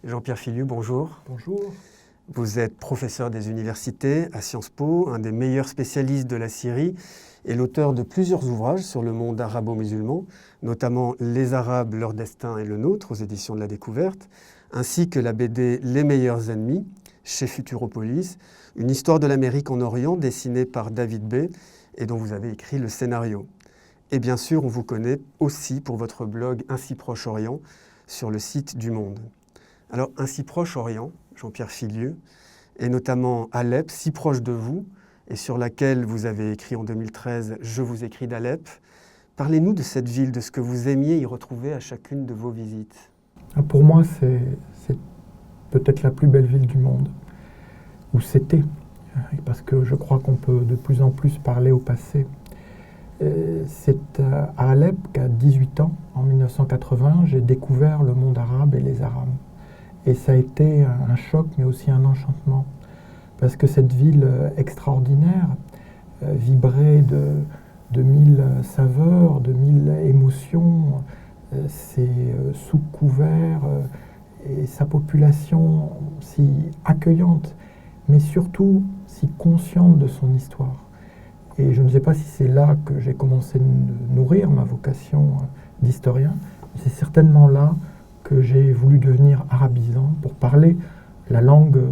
Jean-Pierre Filiu, bonjour. Bonjour. Vous êtes professeur des universités à Sciences Po, un des meilleurs spécialistes de la Syrie et l'auteur de plusieurs ouvrages sur le monde arabo-musulman, notamment Les Arabes, leur destin et le nôtre aux éditions de la Découverte, ainsi que la BD Les meilleurs ennemis chez Futuropolis, une histoire de l'Amérique en Orient dessinée par David B. et dont vous avez écrit le scénario. Et bien sûr, on vous connaît aussi pour votre blog Ainsi Proche Orient sur le site du Monde. Alors, Ainsi Proche Orient, Jean-Pierre Filiu, et notamment Alep, si proche de vous, et sur laquelle vous avez écrit en 2013 « Je vous écris d'Alep ». Parlez-nous de cette ville, de ce que vous aimiez y retrouver à chacune de vos visites. Pour moi, c'est peut-être la plus belle ville du monde, ou c'était, parce que je crois qu'on peut de plus en plus parler au passé. C'est à Alep qu'à 18 ans, en 1980, j'ai découvert le monde arabe et les Arabes. Et ça a été un choc, mais aussi un enchantement. Parce que cette ville extraordinaire vibrait de mille saveurs, de mille émotions. C'est sous couvert et sa population si accueillante, mais surtout si consciente de son histoire. Et je ne sais pas si c'est là que j'ai commencé à nourrir ma vocation d'historien, mais c'est certainement là que j'ai voulu devenir arabisant pour parler la langue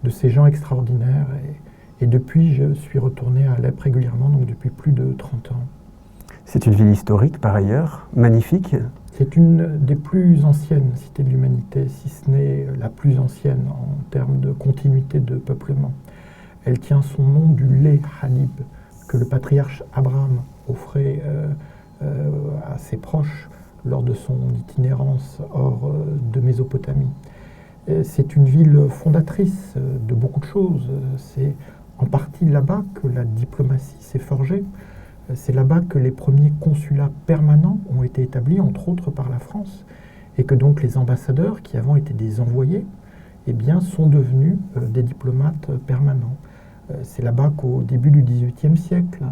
de ces gens extraordinaires. Et depuis, je suis retourné à Alep régulièrement, donc depuis plus de 30 ans. C'est une ville historique, par ailleurs, magnifique. C'est une des plus anciennes cités de l'humanité, si ce n'est la plus ancienne en termes de continuité de peuplement. Elle tient son nom du lait Halib que le patriarche Abraham offrait à ses proches lors de son itinérance hors de Mésopotamie. C'est une ville fondatrice de beaucoup de choses. C'est en partie là-bas que la diplomatie s'est forgée. C'est là-bas que les premiers consulats permanents ont été établis, entre autres par la France, et que donc les ambassadeurs, qui avant étaient des envoyés, eh bien, sont devenus des diplomates permanents. C'est là-bas qu'au début du XVIIIe siècle,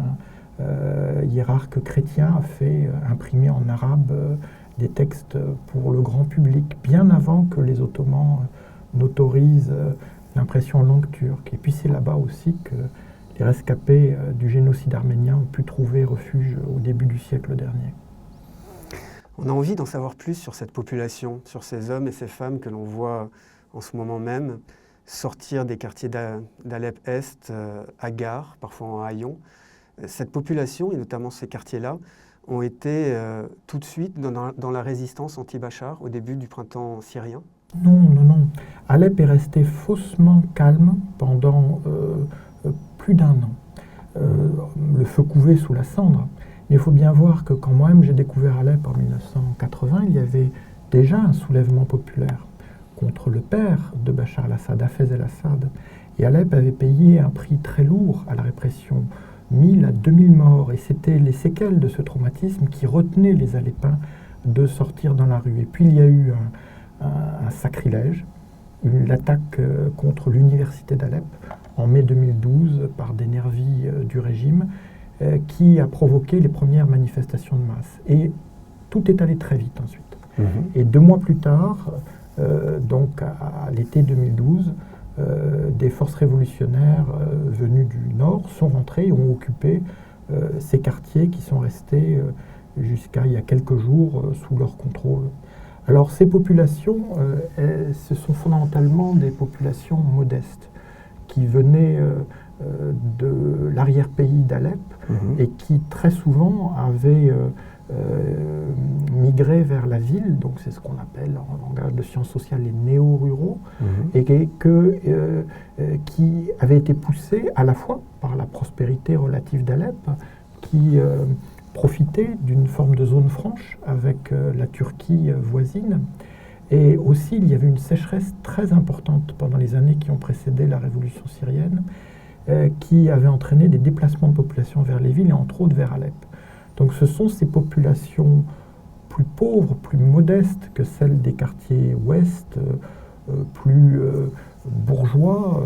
hiérarque chrétien a fait imprimer en arabe des textes pour le grand public, bien avant que les Ottomans n'autorisent l'impression en langue turque. Et puis c'est là-bas aussi que les rescapés du génocide arménien ont pu trouver refuge au début du siècle dernier. On a envie d'en savoir plus sur cette population, sur ces hommes et ces femmes que l'on voit en ce moment même sortir des quartiers d'Alep-Est à Gare, parfois en haillons. Cette population, et notamment ces quartiers-là, ont été tout de suite dans la résistance anti-Bachar au début du printemps syrien. Non. Alep est resté faussement calme pendant plus d'un an. Le feu couvait sous la cendre. Mais il faut bien voir que quand moi-même j'ai découvert Alep en 1980, il y avait déjà un soulèvement populaire contre le père de Bachar el-Assad, Hafez el-Assad. Et Alep avait payé un prix très lourd à la répression, 1000 à 2000 morts. Et c'était les séquelles de ce traumatisme qui retenaient les Alepins de sortir dans la rue. Et puis il y a eu un sacrilège, l'attaque contre l'université d'Alep en mai 2012 par des nervis du régime qui a provoqué les premières manifestations de masse. Et tout est allé très vite ensuite. Et 2 mois plus tard, donc à l'été 2012, des forces révolutionnaires venues du nord sont rentrées et ont occupé ces quartiers qui sont restés jusqu'à il y a quelques jours sous leur contrôle. Alors ces populations, ce sont fondamentalement des populations modestes qui venaient de l'arrière-pays d'Alep et qui très souvent avaient migré vers la ville, donc c'est ce qu'on appelle en langage de sciences sociales les néo-ruraux, et qui avaient été poussés à la fois par la prospérité relative d'Alep, qui profitait d'une forme de zone franche avec la Turquie voisine, et aussi il y avait une sécheresse très importante pendant les années qui ont précédé la révolution syrienne, qui avait entraîné des déplacements de population vers les villes et entre autres vers Alep. Donc ce sont ces populations plus pauvres, plus modestes que celles des quartiers ouest, plus bourgeois,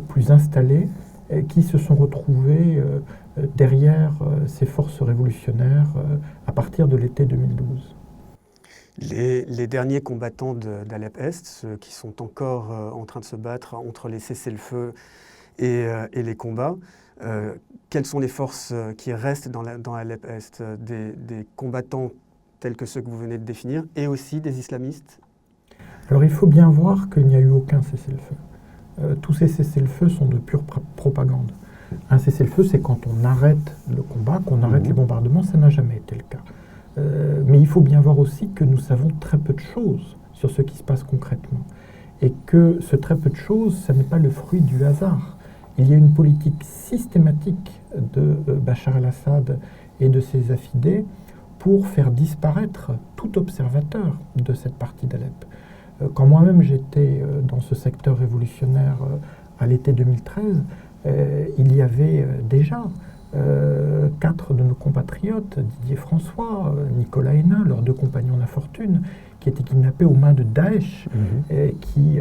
plus installés, qui se sont retrouvés derrière ces forces révolutionnaires à partir de l'été 2012. Les derniers combattants d'Alep-Est, ceux qui sont encore en train de se battre entre les cessez-le-feu et les combats, quelles sont les forces qui restent dans Alep-Est, des combattants tels que ceux que vous venez de définir, et aussi des islamistes? Alors il faut bien voir qu'il n'y a eu aucun cessez-le-feu. Tous ces cessez-le-feu sont de pure propagande. Un cessez-le-feu, c'est quand on arrête le combat, qu'on arrête les bombardements, ça n'a jamais été le cas. Mais il faut bien voir aussi que nous savons très peu de choses sur ce qui se passe concrètement. Et que ce très peu de choses, ça n'est pas le fruit du hasard. Il y a une politique systématique de Bachar el-Assad et de ses affidés pour faire disparaître tout observateur de cette partie d'Alep. Quand moi-même j'étais dans ce secteur révolutionnaire à l'été 2013, il y avait déjà 4 de nos compatriotes, Didier François, Nicolas Hénin, leurs 2 compagnons d'infortune, qui étaient kidnappés aux mains de Daesh, qui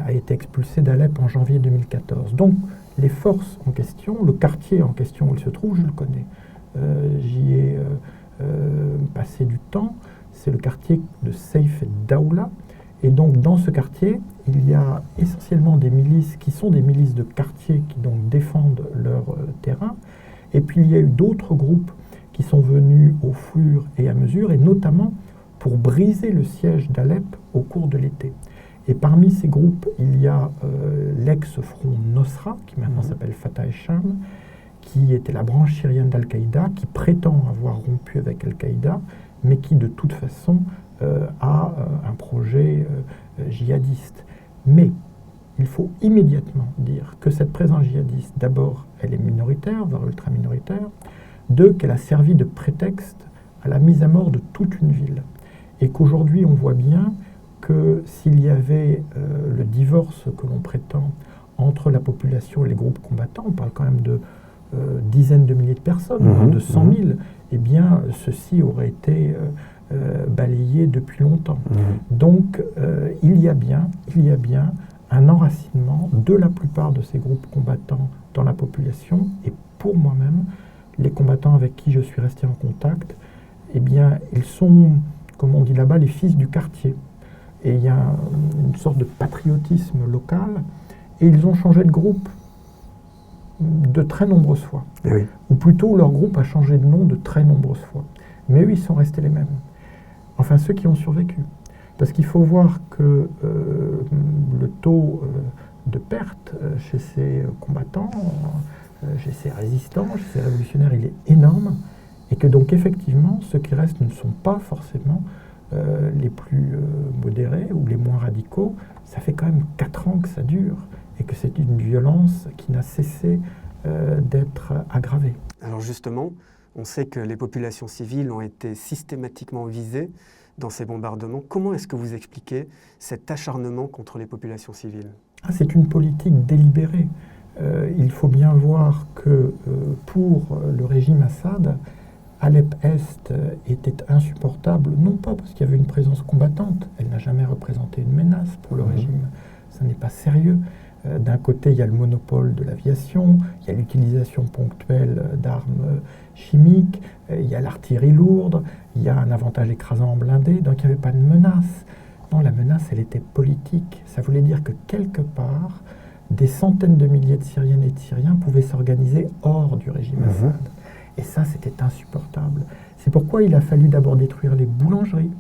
a été expulsé d'Alep en janvier 2014. Donc les forces en question, le quartier en question où il se trouve, je le connais. J'y ai passé du temps. C'est le quartier de Seif el-Daoula. Et donc dans ce quartier, il y a essentiellement des milices qui sont des milices de quartier qui donc défendent leur terrain. Et puis il y a eu d'autres groupes qui sont venus au fur et à mesure, et notamment pour briser le siège d'Alep au cours de l'été. Et parmi ces groupes, il y a l'ex-front Nosra, qui maintenant s'appelle Fatah el-Sham, qui était la branche syrienne d'Al-Qaïda, qui prétend avoir rompu avec Al-Qaïda, mais qui de toute façon a un projet djihadiste. Mais il faut immédiatement dire que cette présence djihadiste, d'abord, elle est minoritaire, voire ultra-minoritaire. 2, qu'elle a servi de prétexte à la mise à mort de toute une ville. Et qu'aujourd'hui, on voit bien que s'il y avait le divorce que l'on prétend entre la population et les groupes combattants, on parle quand même de dizaines de milliers de personnes, de 100 000, eh bien, ceci aurait été balayé depuis longtemps. Donc, il y a bien un enracinement de la plupart de ces groupes combattants dans la population. Et pour moi-même, les combattants avec qui je suis resté en contact, eh bien, ils sont, comme on dit là-bas, les fils du quartier. Et il y a une sorte de patriotisme local. Et ils ont changé de groupe de très nombreuses fois. Oui. Ou plutôt, leur groupe a changé de nom de très nombreuses fois. Mais eux, ils sont restés les mêmes. Enfin, ceux qui ont survécu. Parce qu'il faut voir que le taux de perte chez ces combattants, chez ces résistants, chez ces révolutionnaires, il est énorme. Et que donc, effectivement, ceux qui restent ne sont pas forcément les plus modérés ou les moins radicaux. Ça fait quand même 4 ans que ça dure. Et que c'est une violence qui n'a cessé d'être aggravée. Alors justement, on sait que les populations civiles ont été systématiquement visées dans ces bombardements. Comment est-ce que vous expliquez cet acharnement contre les populations civiles? C'est une politique délibérée. Il faut bien voir que pour le régime Assad, Alep-Est était insupportable, non pas parce qu'il y avait une présence combattante, elle n'a jamais représenté une menace pour le régime, ça n'est pas sérieux. D'un côté, il y a le monopole de l'aviation, il y a l'utilisation ponctuelle d'armes chimiques, il y a l'artillerie lourde, il y a un avantage écrasant en blindés, donc il n'y avait pas de menace. Non, la menace, elle était politique. Ça voulait dire que quelque part, des centaines de milliers de Syriennes et de Syriens pouvaient s'organiser hors du régime Assad. Et ça, c'était insupportable. C'est pourquoi il a fallu d'abord détruire les boulangeries,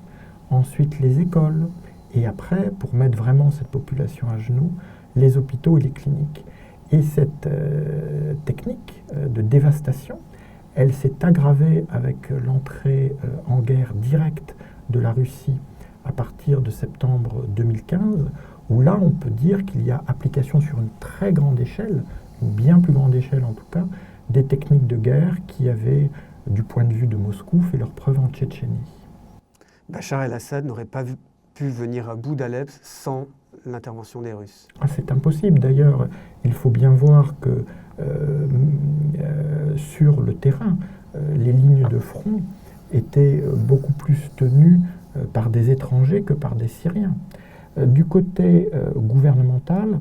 ensuite les écoles, et après, pour mettre vraiment cette population à genoux, les hôpitaux et les cliniques. Et cette technique de dévastation, elle s'est aggravée avec l'entrée en guerre directe de la Russie à partir de septembre 2015, où là, on peut dire qu'il y a application sur une très grande échelle, une bien plus grande échelle en tout cas, des techniques de guerre qui avaient, du point de vue de Moscou, fait leur preuve en Tchétchénie. Bachar el-Assad n'aurait pas pu venir à bout d'Alep sans l'intervention des Russes. C'est impossible. D'ailleurs, il faut bien voir que sur le terrain, les lignes de front étaient beaucoup plus tenues par des étrangers que par des Syriens. Du côté gouvernemental,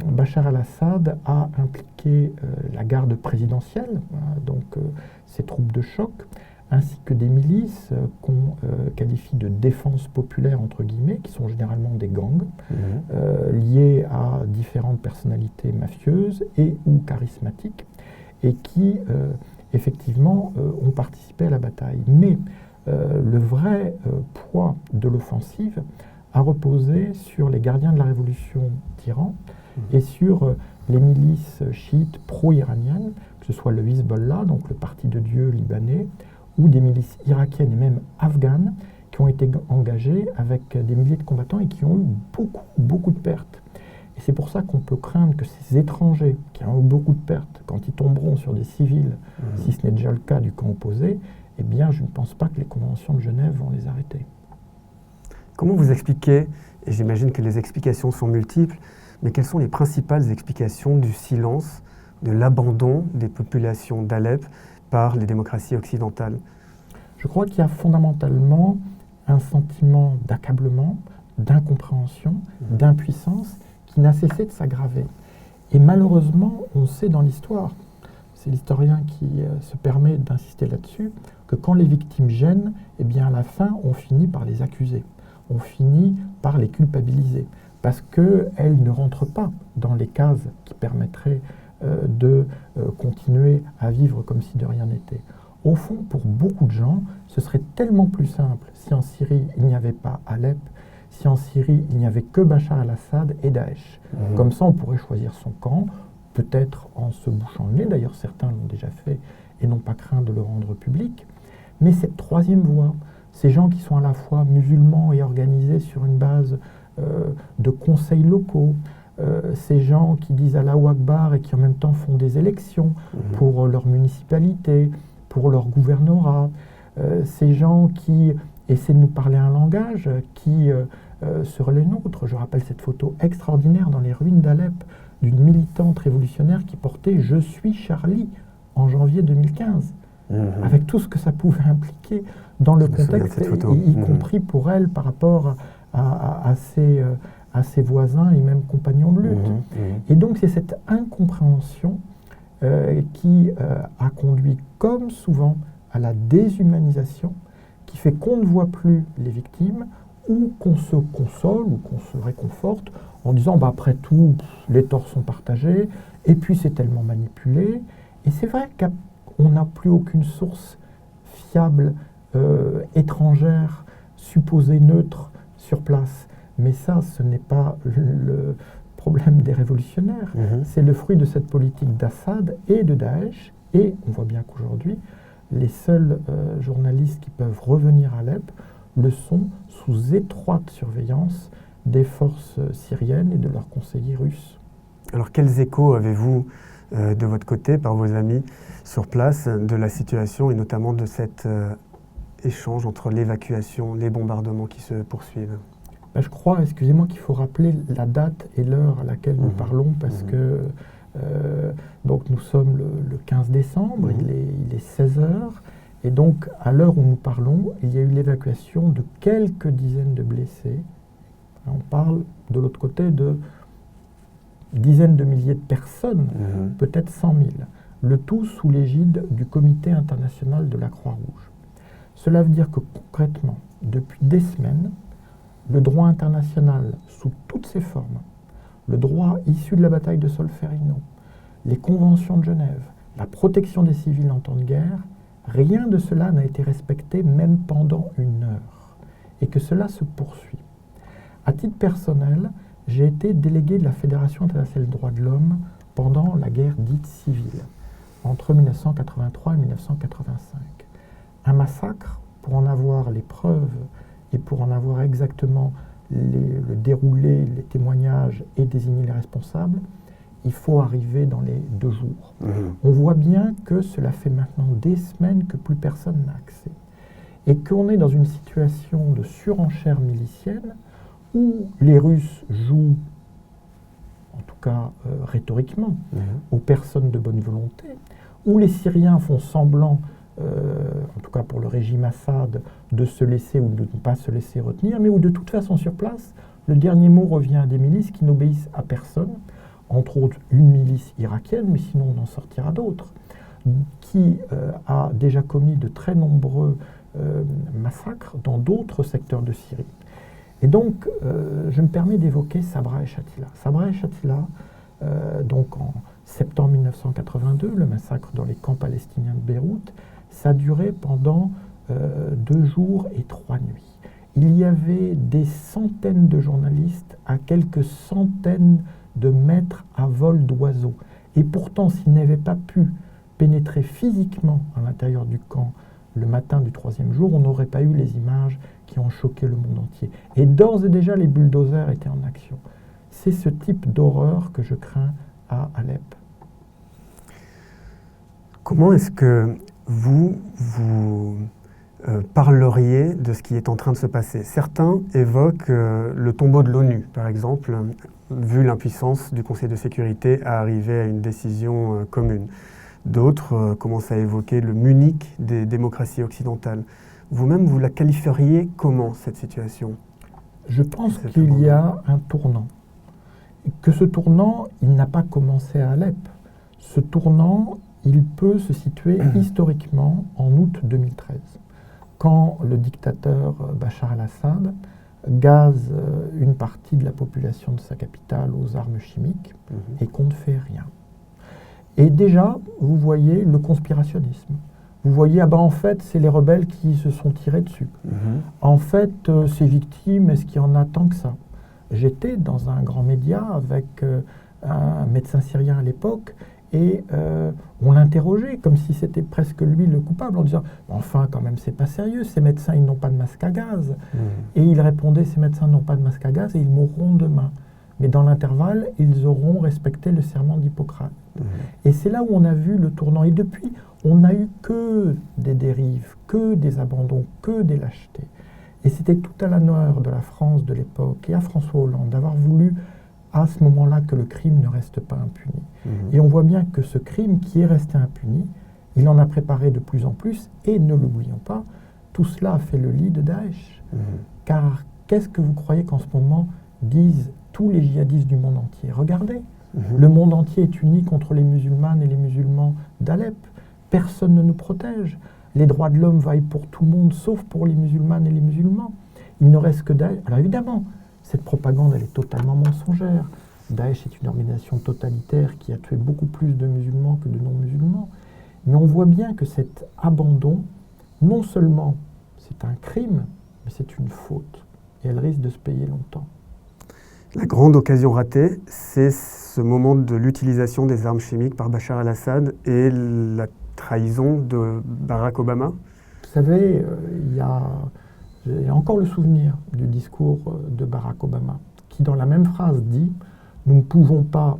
Bachar el-Assad a impliqué la garde présidentielle, donc ses troupes de choc, ainsi que des milices qu'on qualifie de défense populaire, entre guillemets, qui sont généralement des gangs, liés à différentes personnalités mafieuses et ou charismatiques, et qui, effectivement, ont participé à la bataille. Mais le vrai poids de l'offensive a reposé sur les gardiens de la révolution d'Iran et sur les milices chiites pro-iraniennes, que ce soit le Hezbollah, donc le Parti de Dieu libanais, ou des milices irakiennes et même afghanes, qui ont été engagées avec des milliers de combattants et qui ont eu beaucoup de pertes. Et c'est pour ça qu'on peut craindre que ces étrangers, qui ont eu beaucoup de pertes, quand ils tomberont sur des civils, si ce n'est déjà le cas du camp opposé, eh bien je ne pense pas que les conventions de Genève vont les arrêter. Comment vous expliquez, et j'imagine que les explications sont multiples, mais quelles sont les principales explications du silence, de l'abandon des populations d'Alep par les démocraties occidentales? Je crois qu'il y a fondamentalement un sentiment d'accablement, d'incompréhension, d'impuissance qui n'a cessé de s'aggraver. Et malheureusement, on sait dans l'histoire, c'est l'historien qui se permet d'insister là-dessus, que quand les victimes gênent, eh bien à la fin, on finit par les accuser, on finit par les culpabiliser, parce qu'elles ne rentrent pas dans les cases qui permettraient de continuer à vivre comme si de rien n'était. Au fond, pour beaucoup de gens, ce serait tellement plus simple si en Syrie, il n'y avait pas Alep, si en Syrie, il n'y avait que Bachar el-Assad et Daesh. Comme ça, on pourrait choisir son camp, peut-être en se bouchant le nez, d'ailleurs certains l'ont déjà fait et n'ont pas craint de le rendre public. Mais cette troisième voie, ces gens qui sont à la fois musulmans et organisés sur une base de conseils locaux, ces gens qui disent Allahu Akbar et qui en même temps font des élections pour leur municipalité, pour leur gouvernorat, ces gens qui essaient de nous parler un langage qui serait le nôtre. Je rappelle cette photo extraordinaire dans les ruines d'Alep d'une militante révolutionnaire qui portait « Je suis Charlie » en janvier 2015, avec tout ce que ça pouvait impliquer dans le contexte, y compris pour elle par rapport à ses voisins et même compagnons de lutte. Et donc c'est cette incompréhension qui a conduit, comme souvent, à la déshumanisation, qui fait qu'on ne voit plus les victimes, ou qu'on se console, ou qu'on se réconforte, en disant bah, après tout, les torts sont partagés, et puis c'est tellement manipulé. Et c'est vrai qu'on n'a plus aucune source fiable, étrangère, supposée neutre sur place. Mais ça, ce n'est pas le problème des révolutionnaires. C'est le fruit de cette politique d'Assad et de Daesh. Et on voit bien qu'aujourd'hui, les seuls journalistes qui peuvent revenir à Alep le sont sous étroite surveillance des forces syriennes et de leurs conseillers russes. Alors quels échos avez-vous de votre côté, par vos amis sur place, de la situation et notamment de cet échange entre l'évacuation, les bombardements qui se poursuivent? Je crois, excusez-moi, qu'il faut rappeler la date et l'heure à laquelle nous parlons, parce que donc nous sommes le 15 décembre, il est 16 heures, et donc à l'heure où nous parlons, il y a eu l'évacuation de quelques dizaines de blessés. On parle de l'autre côté de dizaines de milliers de personnes, peut-être 100 000, le tout sous l'égide du Comité international de la Croix-Rouge. Cela veut dire que concrètement, depuis des semaines, le droit international sous toutes ses formes, le droit issu de la bataille de Solferino, les conventions de Genève, la protection des civils en temps de guerre, rien de cela n'a été respecté même pendant une heure, et que cela se poursuit. À titre personnel, j'ai été délégué de la Fédération internationale des droits de l'homme pendant la guerre dite civile, entre 1983 et 1985. Un massacre, pour en avoir les preuves et pour en avoir exactement le déroulé, les témoignages et désigner les responsables, il faut arriver dans les 2 jours. On voit bien que cela fait maintenant des semaines que plus personne n'a accès. Et qu'on est dans une situation de surenchère milicienne où les Russes jouent, en tout cas rhétoriquement, aux personnes de bonne volonté, où les Syriens font semblant, en tout cas pour le régime Assad, de se laisser ou de ne pas se laisser retenir, mais où de toute façon sur place, le dernier mot revient à des milices qui n'obéissent à personne, entre autres une milice irakienne, mais sinon on en sortira d'autres. qui a déjà commis de très nombreux massacres dans d'autres secteurs de Syrie. Et donc, je me permets d'évoquer Sabra et Shatila. Sabra et Shatila, donc en septembre 1982, le massacre dans les camps palestiniens de Beyrouth, ça a duré pendant 2 jours et 3 nuits. Il y avait des centaines de journalistes à quelques centaines de mètres à vol d'oiseau. Et pourtant, s'ils n'avaient pas pu pénétrer physiquement à l'intérieur du camp le matin du 3e jour, on n'aurait pas eu les images qui ont choqué le monde entier. Et d'ores et déjà, les bulldozers étaient en action. C'est ce type d'horreur que je crains à Alep. Comment est-ce que vous parleriez de ce qui est en train de se passer? Certains évoquent le tombeau de l'ONU, par exemple, vu l'impuissance du Conseil de sécurité à arriver à une décision commune. D'autres commencent à évoquer le Munich des démocraties occidentales. Vous-même, vous la qualifieriez comment, cette situation? Je pense qu'il y a un tournant. Que ce tournant, il n'a pas commencé à Alep. Ce tournant, il peut se situer historiquement en août 2013, quand le dictateur Bachar el-Assad gaze une partie de la population de sa capitale aux armes chimiques et qu'on ne fait rien. Et déjà, vous voyez le conspirationnisme. Vous voyez, en fait, c'est les rebelles qui se sont tirés dessus. En fait, ces victimes, est-ce qu'il y en a tant que ça? J'étais dans un grand média avec un médecin syrien à l'époque et on l'interrogeait comme si c'était presque lui le coupable en disant « Enfin, quand même, c'est pas sérieux, ces médecins, ils n'ont pas de masque à gaz. » Et il répondait « Ces médecins n'ont pas de masque à gaz et ils mourront demain. Mais dans l'intervalle, ils auront respecté le serment d'Hippocrate. » Et c'est là où on a vu le tournant. Et depuis, on n'a eu que des dérives, que des abandons, que des lâchetés. Et c'était tout à l'honneur de la France de l'époque et à François Hollande d'avoir voulu à ce moment-là que le crime ne reste pas impuni. Et on voit bien que ce crime qui est resté impuni, il en a préparé de plus en plus et ne l'oublions pas, tout cela a fait le lit de Daesh. Car qu'est-ce que vous croyez qu'en ce moment disent tous les djihadistes du monde entier? Regardez, le monde entier est uni contre les musulmanes et les musulmans d'Alep. Personne ne nous protège. Les droits de l'homme vaillent pour tout le monde, sauf pour les musulmanes et les musulmans. Il ne reste que Daesh. Alors évidemment, cette propagande, elle est totalement mensongère. Daesh est une organisation totalitaire qui a tué beaucoup plus de musulmans que de non-musulmans. Mais on voit bien que cet abandon, non seulement c'est un crime, mais c'est une faute. Et elle risque de se payer longtemps. La grande occasion ratée, c'est ce moment de l'utilisation des armes chimiques par Bachar el-Assad et la trahison de Barack Obama. Vous savez, j'ai encore le souvenir du discours de Barack Obama, qui dans la même phrase dit « Nous ne pouvons pas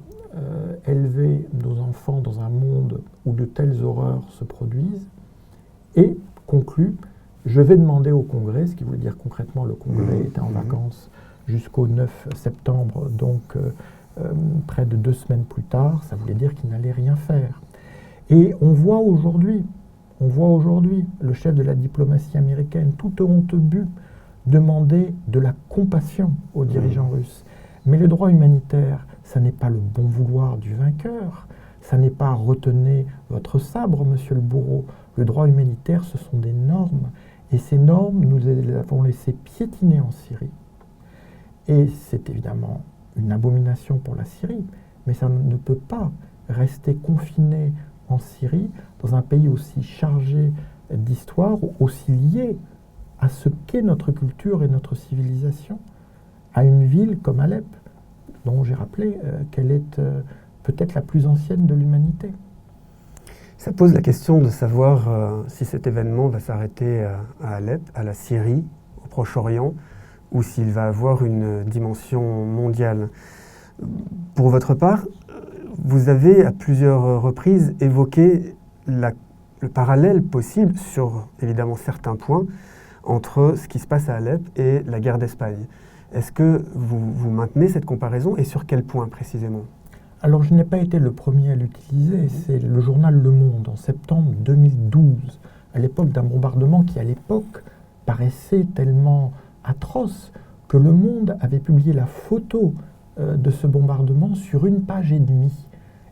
élever nos enfants dans un monde où de telles horreurs se produisent » et conclut « Je vais demander au Congrès », ce qui voulait dire concrètement le Congrès était en vacances jusqu'au 9 septembre, donc près de 2 semaines plus tard, ça voulait dire qu'il n'allait rien faire. Et on voit aujourd'hui le chef de la diplomatie américaine, tout honte but, demander de la compassion aux dirigeants russes. Mais le droit humanitaire, ça n'est pas le bon vouloir du vainqueur, ça n'est pas retenez votre sabre, monsieur le bourreau. Le droit humanitaire, ce sont des normes. Et ces normes, nous les avons laissées piétiner en Syrie. Et c'est évidemment une abomination pour la Syrie, mais ça ne peut pas rester confiné en Syrie, dans un pays aussi chargé d'histoire, aussi lié à ce qu'est notre culture et notre civilisation, à une ville comme Alep, dont j'ai rappelé qu'elle est peut-être la plus ancienne de l'humanité. Ça pose la question de savoir si cet événement va s'arrêter à Alep, à la Syrie, au Proche-Orient, ou s'il va avoir une dimension mondiale. Pour votre part, vous avez à plusieurs reprises évoqué le parallèle possible sur évidemment certains points entre ce qui se passe à Alep et la guerre d'Espagne. Est-ce que vous maintenez cette comparaison et sur quel point précisément? Alors je n'ai pas été le premier à l'utiliser, c'est le journal Le Monde en septembre 2012, à l'époque d'un bombardement qui à l'époque paraissait tellement atroce que Le Monde avait publié la photo de ce bombardement sur 1,5 page.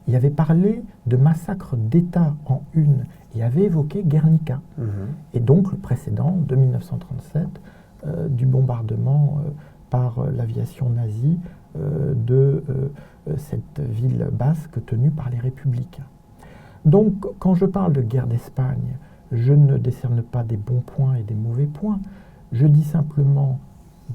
Il avait parlé de massacre d'État en une et avait évoqué Guernica. Et donc le précédent de 1937 du bombardement par l'aviation nazie de cette ville basque tenue par les républicains. Donc quand je parle de guerre d'Espagne, je ne décerne pas des bons points et des mauvais points. Je dis simplement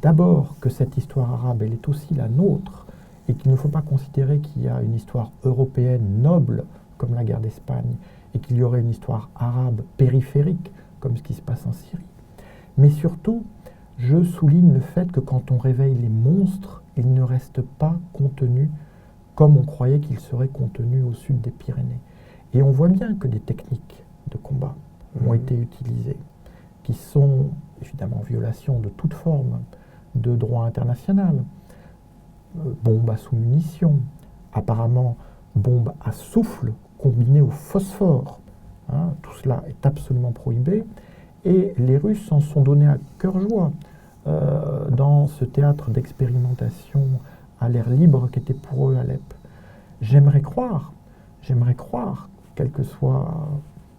d'abord que cette histoire arabe, elle est aussi la nôtre et qu'il ne faut pas considérer qu'il y a une histoire européenne noble comme la guerre d'Espagne et qu'il y aurait une histoire arabe périphérique comme ce qui se passe en Syrie. Mais surtout, je souligne le fait que quand on réveille les monstres, ils ne restent pas contenus comme on croyait qu'ils seraient contenus au sud des Pyrénées. Et on voit bien que des techniques de combat ont été utilisées, qui sont évidemment en violation de toute forme de droit international. Bombes à sous-munitions, apparemment bombes à souffle combinées au phosphore. Tout cela est absolument prohibé. Et les Russes s'en sont donnés à cœur joie dans ce théâtre d'expérimentation à l'air libre qu'était pour eux Alep. J'aimerais croire, quel que soit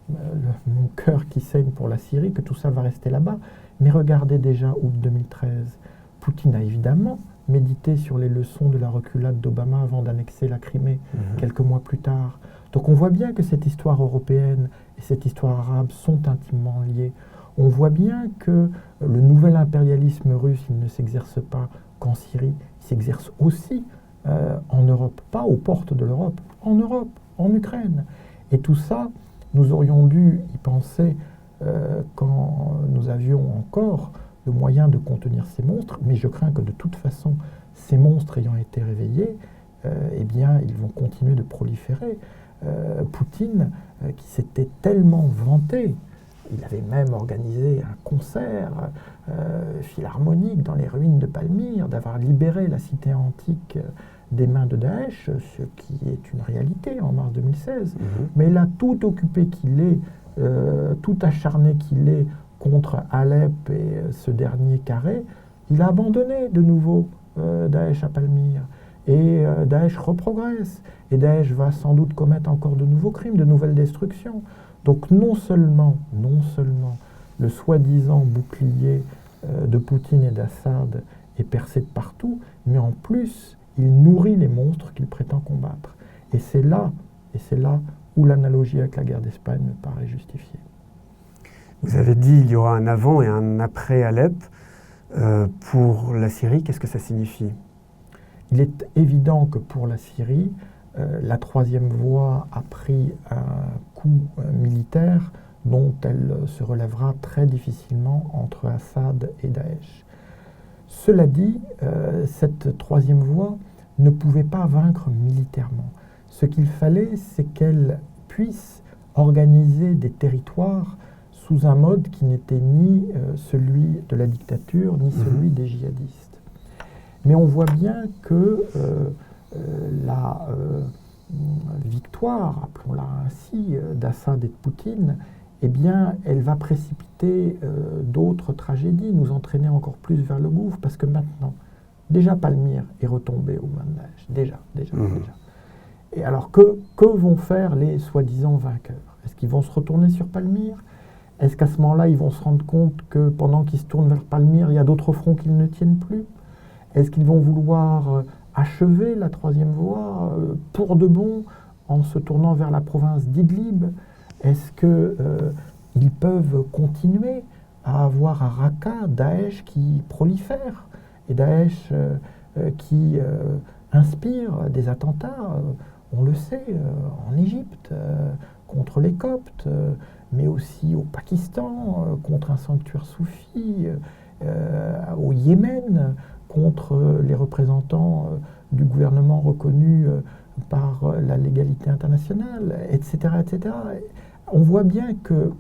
mon cœur qui saigne pour la Syrie, que tout ça va rester là-bas. Mais regardez déjà août 2013, Poutine a évidemment médité sur les leçons de la reculade d'Obama avant d'annexer la Crimée quelques mois plus tard. Donc on voit bien que cette histoire européenne et cette histoire arabe sont intimement liées. On voit bien que le nouvel impérialisme russe, il ne s'exerce pas qu'en Syrie, il s'exerce aussi en Europe, pas aux portes de l'Europe, en Europe, en Ukraine. Et tout ça, nous aurions dû y penser quand nous avions encore le moyen de contenir ces monstres, mais je crains que de toute façon, ces monstres ayant été réveillés, eh bien, ils vont continuer de proliférer. Poutine, qui s'était tellement vanté, il avait même organisé un concert philharmonique dans les ruines de Palmyre, d'avoir libéré la cité antique des mains de Daesh, ce qui est une réalité en mars 2016. Mais là, tout occupé qu'il est, tout acharné qu'il est contre Alep et ce dernier carré, il a abandonné de nouveau Daesh à Palmyre. Et Daesh reprogresse. Et Daesh va sans doute commettre encore de nouveaux crimes, de nouvelles destructions. Donc non seulement le soi-disant bouclier de Poutine et d'Assad est percé de partout, mais en plus, il nourrit les monstres qu'il prétend combattre. Et c'est là où l'analogie avec la guerre d'Espagne me paraît justifiée. Vous avez dit qu'il y aura un avant et un après Alep. Pour la Syrie, qu'est-ce que ça signifie ? Il est évident que pour la Syrie, la troisième voie a pris un coup militaire dont elle se relèvera très difficilement entre Assad et Daesh. Cela dit, cette troisième voie ne pouvait pas vaincre militairement. Ce qu'il fallait, c'est qu'elle puisse organiser des territoires sous un mode qui n'était ni celui de la dictature, ni celui des djihadistes. Mais on voit bien que la victoire, appelons-la ainsi, d'Assad et de Poutine, eh bien, elle va précipiter d'autres tragédies, nous entraîner encore plus vers le gouffre, parce que maintenant, déjà Palmyre est retombée aux mains de Daesh, déjà. Et alors, que vont faire les soi-disant vainqueurs ? Est-ce qu'ils vont se retourner sur Palmyre ? Est-ce qu'à ce moment-là, ils vont se rendre compte que pendant qu'ils se tournent vers Palmyre, il y a d'autres fronts qu'ils ne tiennent plus ? Est-ce qu'ils vont vouloir achever la troisième voie pour de bon en se tournant vers la province d'Idlib ? Est-ce qu'ils peuvent continuer à avoir à Raqqa Daesh qui prolifère et Daesh qui inspire des attentats, on le sait, en Égypte, contre les Coptes, mais aussi au Pakistan, contre un sanctuaire soufi, au Yémen, contre les représentants du gouvernement reconnu par la légalité internationale, etc., etc. On voit bien que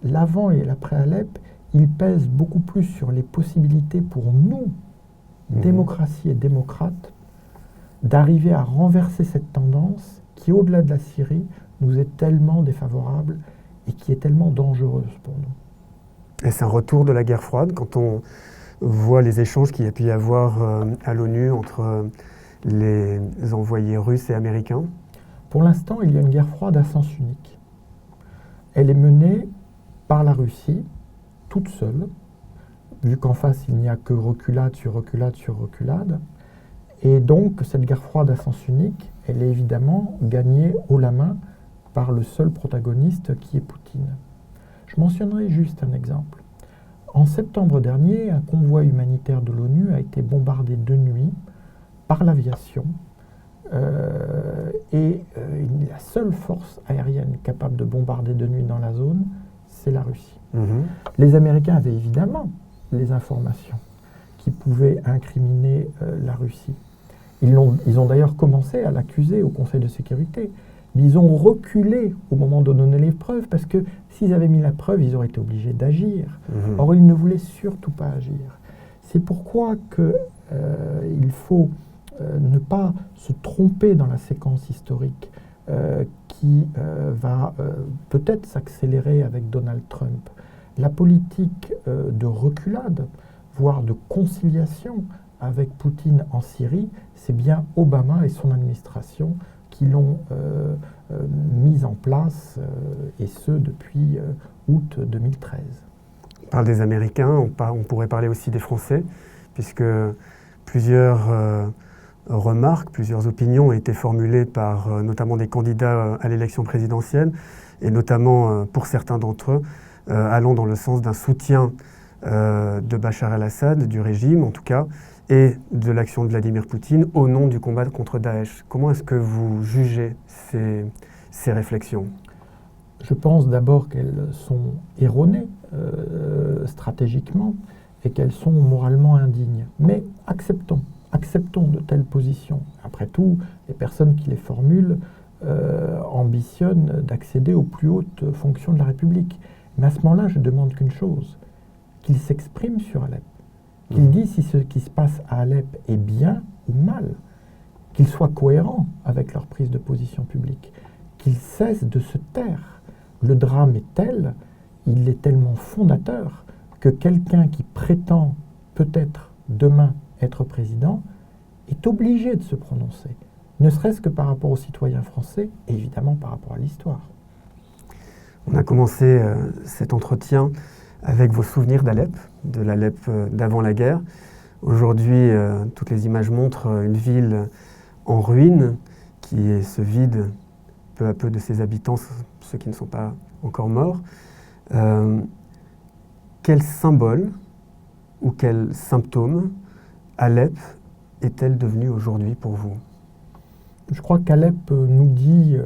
l'avant et l'après Alep, ils pèsent beaucoup plus sur les possibilités pour nous, démocratie et démocrates, d'arriver à renverser cette tendance qui, au-delà de la Syrie, nous est tellement défavorable et qui est tellement dangereuse pour nous. Et c'est un retour de la guerre froide quand on voit les échanges qu'il y a pu y avoir à l'ONU entre les envoyés russes et américains. Pour l'instant, il y a une guerre froide à sens unique. Elle est menée par la Russie, toute seule, vu qu'en face, il n'y a que reculade sur reculade sur reculade. Et donc, cette guerre froide à sens unique, elle est évidemment gagnée haut la main par le seul protagoniste qui est Poutine. Je mentionnerai juste un exemple. En septembre dernier, un convoi humanitaire de l'ONU a été bombardé de nuit par l'aviation. La seule force aérienne capable de bombarder de nuit dans la zone, c'est la Russie. Les Américains avaient évidemment les informations qui pouvaient incriminer la Russie. Ils ont d'ailleurs commencé à l'accuser au Conseil de sécurité, mais ils ont reculé au moment de donner les preuves, parce que s'ils avaient mis la preuve, ils auraient été obligés d'agir. Or, ils ne voulaient surtout pas agir. C'est pourquoi il faut ne pas se tromper dans la séquence historique qui va peut-être s'accélérer avec Donald Trump. La politique de reculade, voire de conciliation avec Poutine en Syrie, c'est bien Obama et son administration qui l'ont mise en place, et ce depuis août 2013. On parle des Américains, on pourrait parler aussi des Français, puisque plusieurs remarques, plusieurs opinions ont été formulées par notamment des candidats à l'élection présidentielle, et notamment pour certains d'entre eux, allant dans le sens d'un soutien de Bachar el-Assad, du régime en tout cas, et de l'action de Vladimir Poutine au nom du combat contre Daesh. Comment est-ce que vous jugez ces réflexions ? Je pense d'abord qu'elles sont erronées stratégiquement et qu'elles sont moralement indignes. Mais acceptons de telles positions. Après tout, les personnes qui les formulent ambitionnent d'accéder aux plus hautes fonctions de la République. Mais à ce moment-là, je demande qu'une chose, qu'ils s'expriment sur Alep, qu'ils disent si ce qui se passe à Alep est bien ou mal, qu'ils soient cohérents avec leur prise de position publique, qu'ils cessent de se taire. Le drame est tel, il est tellement fondateur, que quelqu'un qui prétend peut-être demain être président est obligé de se prononcer, ne serait-ce que par rapport aux citoyens français et évidemment par rapport à l'histoire. On a commencé cet entretien avec vos souvenirs d'Alep, de l'Alep d'avant la guerre. Aujourd'hui, toutes les images montrent une ville en ruine qui se vide peu à peu de ses habitants, ceux qui ne sont pas encore morts. Quel symbole ou quel symptôme Alep est-elle devenue aujourd'hui pour vous ? Je crois qu'Alep nous dit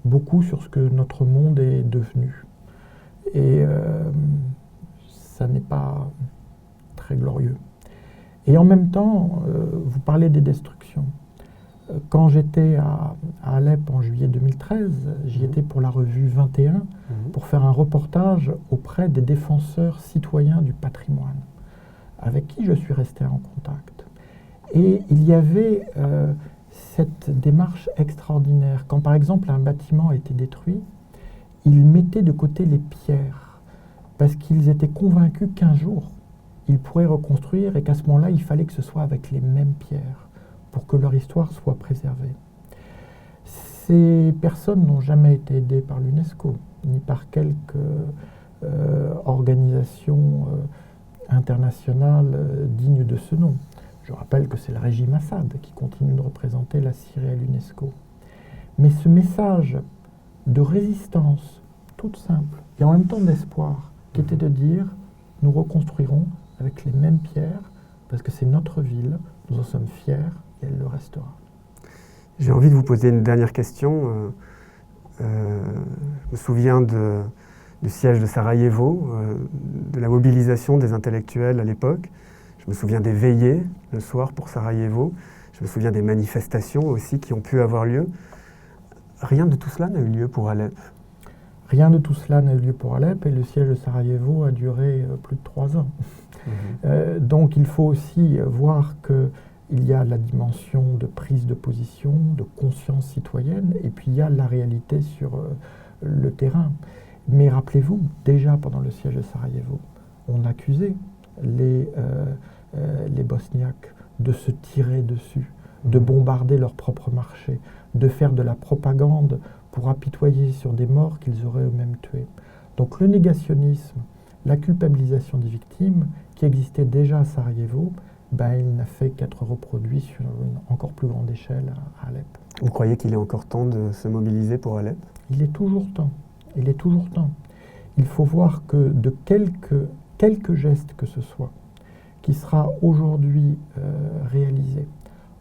beaucoup sur ce que notre monde est devenu. Et ça n'est pas très glorieux. Et en même temps, vous parlez des destructions. Quand j'étais à Alep en juillet 2013, j'y étais pour la revue 21, pour faire un reportage auprès des défenseurs citoyens du patrimoine, avec qui je suis resté en contact. Et il y avait cette démarche extraordinaire. Quand par exemple un bâtiment a été détruit, ils mettaient de côté les pierres, parce qu'ils étaient convaincus qu'un jour, ils pourraient reconstruire et qu'à ce moment-là, il fallait que ce soit avec les mêmes pierres pour que leur histoire soit préservée. Ces personnes n'ont jamais été aidées par l'UNESCO, ni par quelques organisations internationales dignes de ce nom. Je rappelle que c'est le régime Assad qui continue de représenter la Syrie à l'UNESCO. Mais ce message de résistance toute simple et en même temps d'espoir, qui était de dire nous reconstruirons avec les mêmes pierres parce que c'est notre ville, nous en sommes fiers et elle le restera. J'ai envie de vous poser une dernière question. Je me souviens du siège de Sarajevo, de la mobilisation des intellectuels à l'époque. Je me souviens des veillées le soir pour Sarajevo. Je me souviens des manifestations aussi qui ont pu avoir lieu. Rien de tout cela n'a eu lieu pour Alep. Rien de tout cela n'a eu lieu pour Alep et le siège de Sarajevo a duré plus de 3 ans. Donc il faut aussi voir qu'il y a la dimension de prise de position, de conscience citoyenne, et puis il y a la réalité sur le terrain. Mais rappelez-vous, déjà pendant le siège de Sarajevo, on accusait les Bosniaques de se tirer dessus, de bombarder leur propre marché, de faire de la propagande pour apitoyer sur des morts qu'ils auraient eux-mêmes tués. Donc le négationnisme, la culpabilisation des victimes, qui existait déjà à Sarajevo, il n'a fait qu'être reproduit sur une encore plus grande échelle à Alep. Vous croyez qu'il est encore temps de se mobiliser pour Alep? Il est toujours temps. Il est toujours temps. Il faut voir que de quelques gestes que ce soit, qui sera aujourd'hui réalisé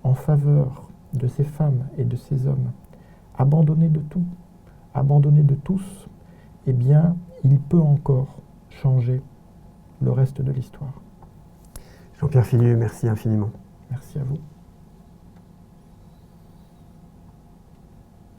en faveur de ces femmes et de ces hommes, abandonnés de tout, abandonnés de tous, eh bien, il peut encore changer le reste de l'histoire. Jean-Pierre Filiu, merci infiniment. Merci à vous.